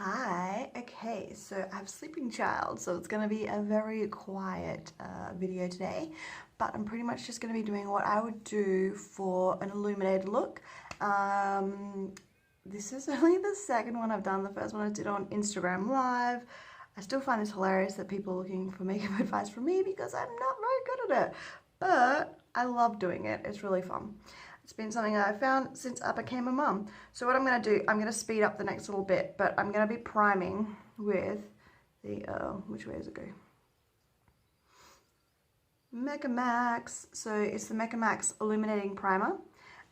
Hi, okay, so I have a sleeping child, so it's going to be a very quiet video today, but I'm pretty much just going to be doing what I would do for an illuminated look. This is only the second one I've done. The first one I did on Instagram Live. I still find this hilarious that people are looking for makeup advice from me because I'm not very good at it, but I love doing it. It's really fun. It's been something that I found since I became a mum. So what I'm going to do, I'm going to speed up the next little bit, but I'm going to be priming with the, which way does it go? Mecca Max. So it's the Mecca Max Illuminating Primer.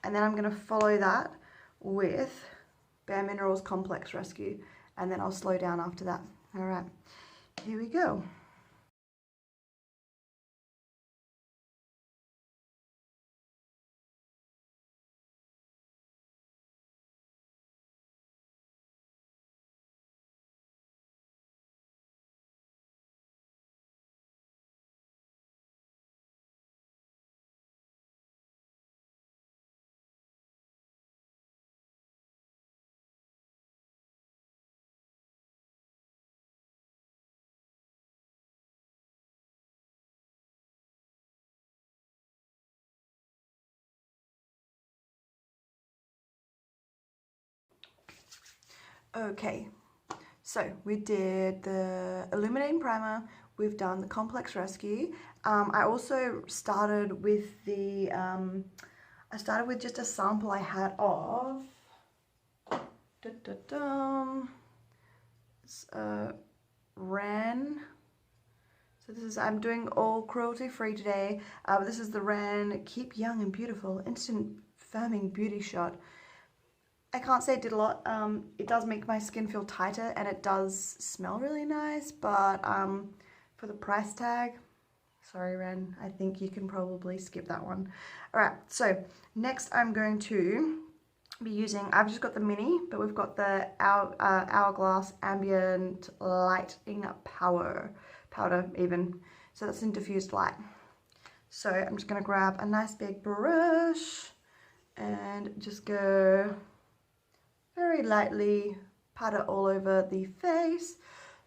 And then I'm going to follow that with Bare Minerals Complex Rescue. And then I'll slow down after that. All right, here we go. Okay, so we did the illuminating primer, we've done the complex rescue. I also started with the, I started with just a sample I had of, it's Ran. So this is, I'm doing all cruelty-free today. This is the Ran Keep Young and Beautiful Instant Firming Beauty Shot. I can't say it did a lot. It does make my skin feel tighter and it does smell really nice, but for the price tag, sorry Ren, I think you can probably skip that one. Alright, so next I'm going to be using, I've just got the mini, but we've got the hourglass ambient lighting powder even. So that's in diffused light. So I'm just going to grab a nice big brush and just go very lightly pat it all over the face.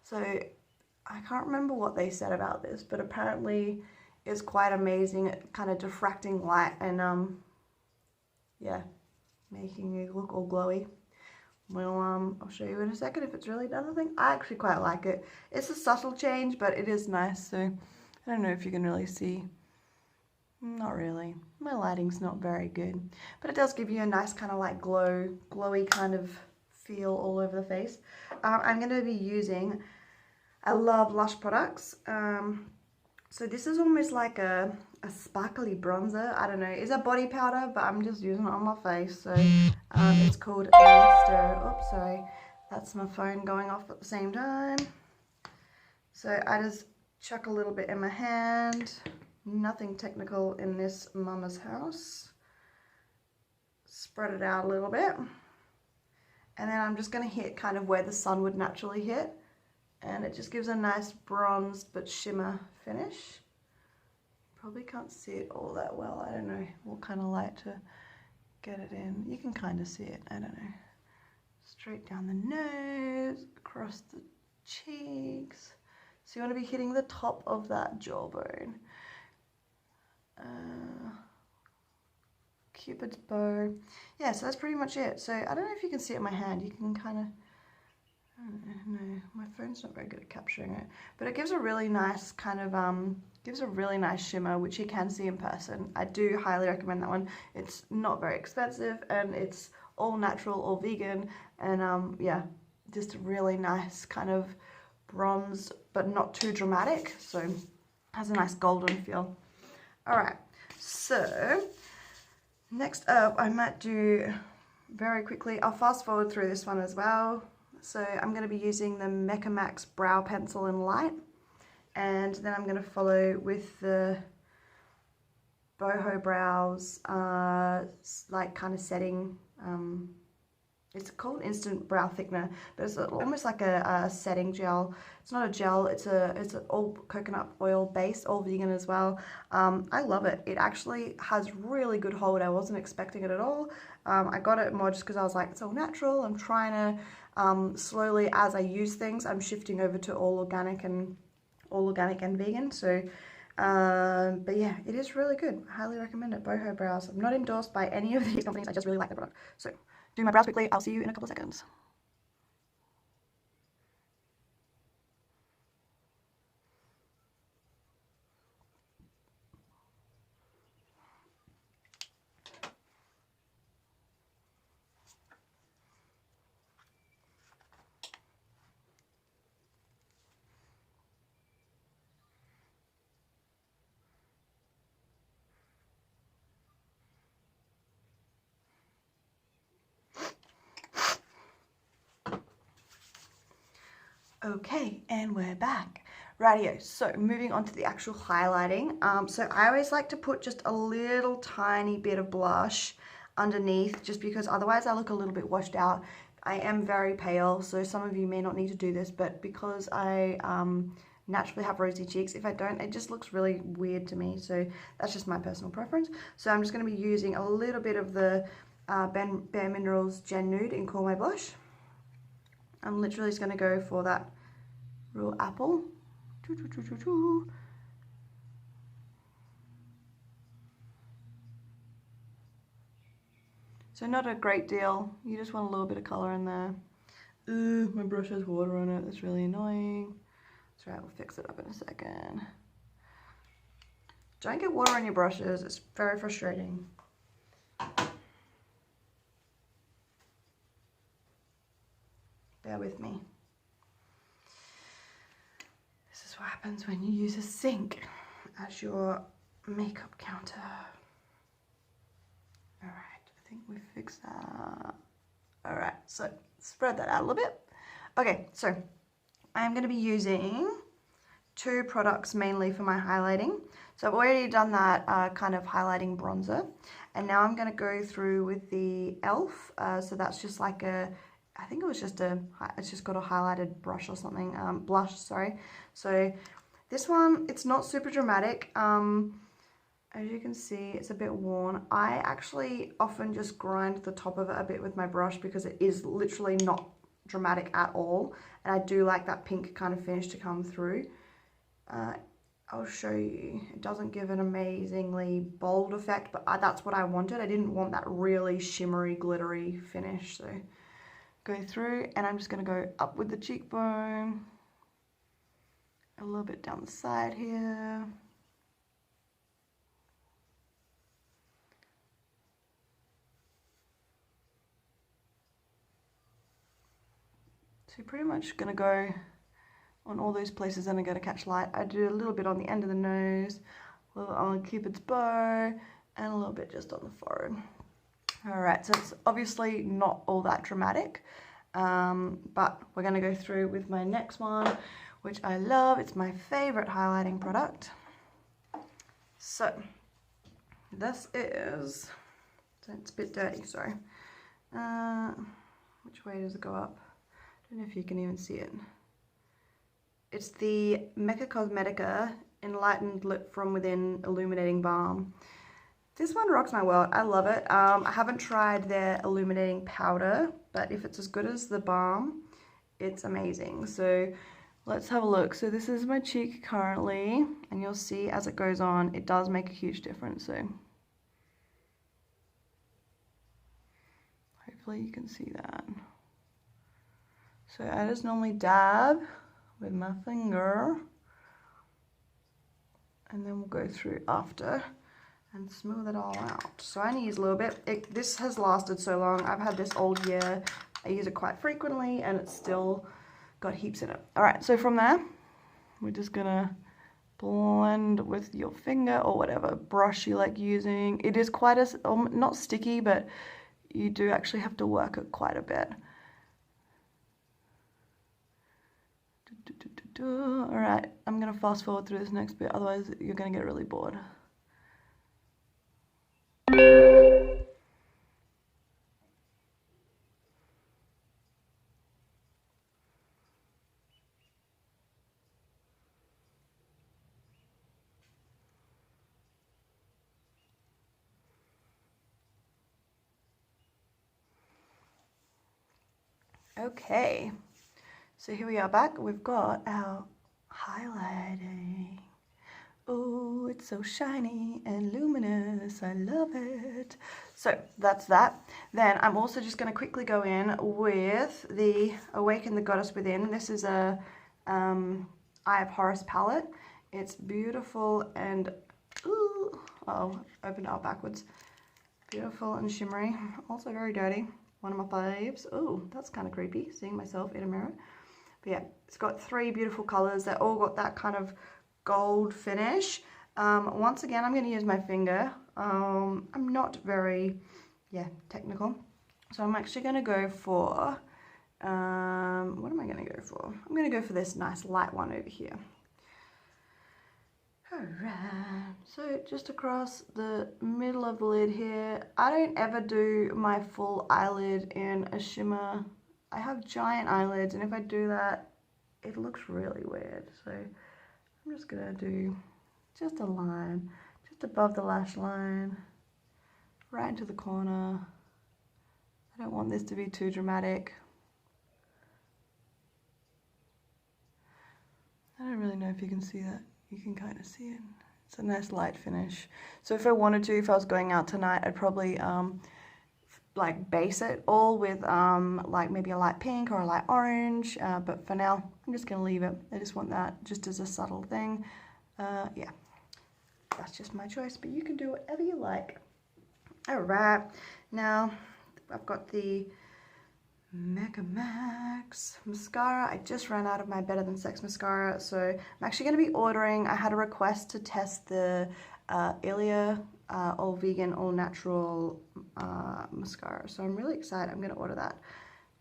So I can't remember what they said about this, but apparently it's quite amazing at kind of diffracting light and yeah, making it look all glowy. Well, I'll show you in a second if it's really done anything. I actually quite like it. It's a subtle change, but it is nice. So I don't know if you can really see. Not really. My lighting's not very good, but it does give you a nice kind of like glowy kind of feel all over the face. I'm going to be using, I love Lush products. So this is almost like a sparkly bronzer. I don't know. It's a body powder, but I'm just using it on my face. So it's called Mascara. Oops, sorry. That's my phone going off at the same time. So I just chuck a little bit in my hand. Nothing technical in this mama's house. Spread it out a little bit. And then I'm just going to hit kind of where the sun would naturally hit. And it just gives a nice bronzed but shimmer finish. Probably can't see it all that well. I don't know what kind of light to get it in. You can kind of see it. I don't know. Straight down the nose, across the cheeks. So you want to be hitting the top of that jawbone. Cupid's bow. Yeah, so that's pretty much it. So I don't know if you can see it in my hand. You can kind of, I don't know, my phone's not very good at capturing it, but it gives a really nice kind of gives a really nice shimmer, which you can see in person. I do highly recommend that one. It's not very expensive and it's all natural, all vegan, and yeah, just a really nice kind of bronze, but not too dramatic. So has a nice golden feel. All right, so next up, I might do very quickly, I'll fast forward through this one as well. So I'm going to be using the Mecca Max Brow Pencil in Light, and then I'm going to follow with the Boho Brows, like kind of setting It's called instant brow thickener, but it's almost like a setting gel. It's not a gel, it's an all coconut oil based, all vegan as well. I love it. It actually has really good hold. I wasn't expecting it at all. I got it more just because I was like, it's all natural. I'm trying to slowly, as I use things, I'm shifting over to all organic and vegan. So but yeah, it is really good. I highly recommend it. Boho brows. I'm not endorsed by any of these companies. I just really like the product. So doing my brows quickly. I'll see you in a couple of seconds. Okay, and we're back. Rightio, so moving on to the actual highlighting. So I always like to put just a little tiny bit of blush underneath, just because otherwise I look a little bit washed out. I am very pale, so some of you may not need to do this, but because I naturally have rosy cheeks, if I don't, it just looks really weird to me. So that's just my personal preference. So I'm just going to be using a little bit of the Bare Minerals Gen Nude in Call My Blush. I'm literally just going to go for that real apple. So not a great deal. You just want a little bit of colour in there. Ooh, my brush has water on it. That's really annoying. That's right, we'll fix it up in a second. Don't get water on your brushes. It's very frustrating. Bear with me. This is what happens when you use a sink as your makeup counter. Alright, I think we fixed that. Alright, so spread that out a little bit. Okay, so I'm going to be using two products mainly for my highlighting. So I've already done that kind of highlighting bronzer. And now I'm going to go through with the e.l.f. So that's just like I think it was just it's just got a highlighted brush or something, blush, sorry. So this one, it's not super dramatic. As you can see, it's a bit worn. I actually often just grind the top of it a bit with my brush because it is literally not dramatic at all. And I do like that pink kind of finish to come through. I'll show you. It doesn't give an amazingly bold effect, but that's what I wanted. I didn't want that really shimmery, glittery finish. So go through, and I'm just going to go up with the cheekbone, a little bit down the side here. So you're pretty much going to go on all those places that are going to catch light. I do a little bit on the end of the nose, a little on Cupid's bow, and a little bit just on the forehead. Alright, so it's obviously not all that dramatic, but we're going to go through with my next one, which I love. It's my favorite highlighting product. So, this is, it's a bit dirty, sorry. Which way does it go up? I don't know if you can even see it. It's the Mecca Cosmetica Enlightened Lip From Within Illuminating Balm. This one rocks my world. I love it. I haven't tried their illuminating powder, but if it's as good as the balm, it's amazing. So let's have a look. So this is my cheek currently, and you'll see as it goes on, it does make a huge difference. So hopefully you can see that. So I just normally dab with my finger, and then we'll go through after and smooth it all out. So I only use a little bit. This has lasted so long. I've had this all year. I use it quite frequently, and it's still got heaps in it. All right, so from there, we're just gonna blend with your finger or whatever brush you like using. It is quite not sticky, but you do actually have to work it quite a bit. All right, I'm gonna fast forward through this next bit, otherwise you're gonna get really bored. Okay, so here we are back. We've got our highlighting. Oh, it's so shiny and luminous. I love it. So that's that. Then I'm also just going to quickly go in with the Awaken the Goddess Within. This is a Eye of Horus palette. It's beautiful and, ooh, oh, opened it up backwards. Beautiful and shimmery. Also very dirty. One of my faves. Oh, that's kind of creepy, seeing myself in a mirror. But yeah, it's got 3 beautiful colors. They all got that kind of gold finish. Once again, I'm going to use my finger. I'm not very, technical. So I'm actually going to go for, what am I going to go for? I'm going to go for this nice light one over here. Alright, so just across the middle of the lid here. I don't ever do my full eyelid in a shimmer. I have giant eyelids, and if I do that, it looks really weird. So I'm just going to do just a line, just above the lash line, right into the corner. I don't want this to be too dramatic. I don't really know if you can see that. You can kind of see it. It's a nice light finish. So if I wanted to, if I was going out tonight, I'd probably like base it all with like maybe a light pink or a light orange. But for now, I'm just gonna leave it. I just want that just as a subtle thing. Yeah, that's just my choice, but you can do whatever you like. All right, now I've got the Mecca mascara. I just ran out of my Better Than Sex mascara, so I'm actually going to be ordering. I had a request to test the Ilia all vegan, all natural mascara, so I'm really excited. I'm going to order that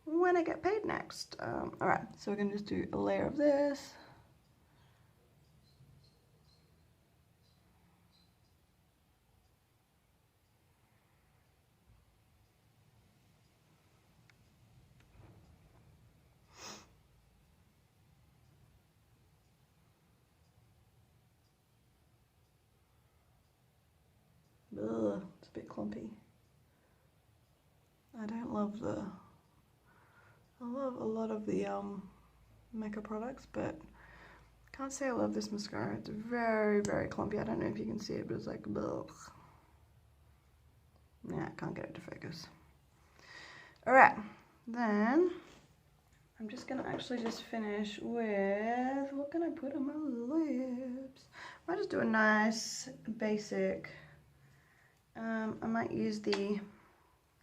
when I get paid next. Alright, so we're going to just do a layer of this. Ugh, it's a bit clumpy. I don't love I love a lot of the Mecca products, but can't say I love this mascara. It's very, very clumpy. I don't know if you can see it, but it's like, ugh. Yeah, I can't get it to focus. Alright, then I'm just gonna actually just finish with, what can I put on my lips? I might just do a nice basic, I might use the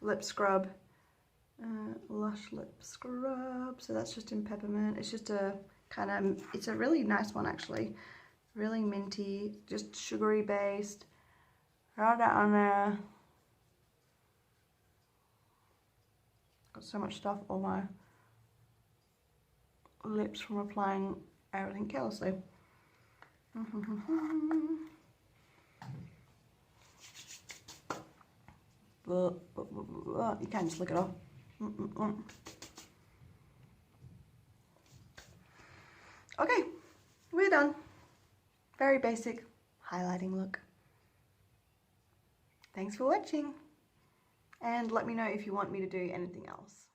lip scrub, Lush lip scrub. So that's just in peppermint. It's just a kind of, it's a really nice one actually. Really minty, just sugary based. Rub that on there. Got so much stuff on my lips from applying everything carelessly. You can't just lick it off. Okay, we're done. Very basic highlighting look. Thanks for watching, and let me know if you want me to do anything else.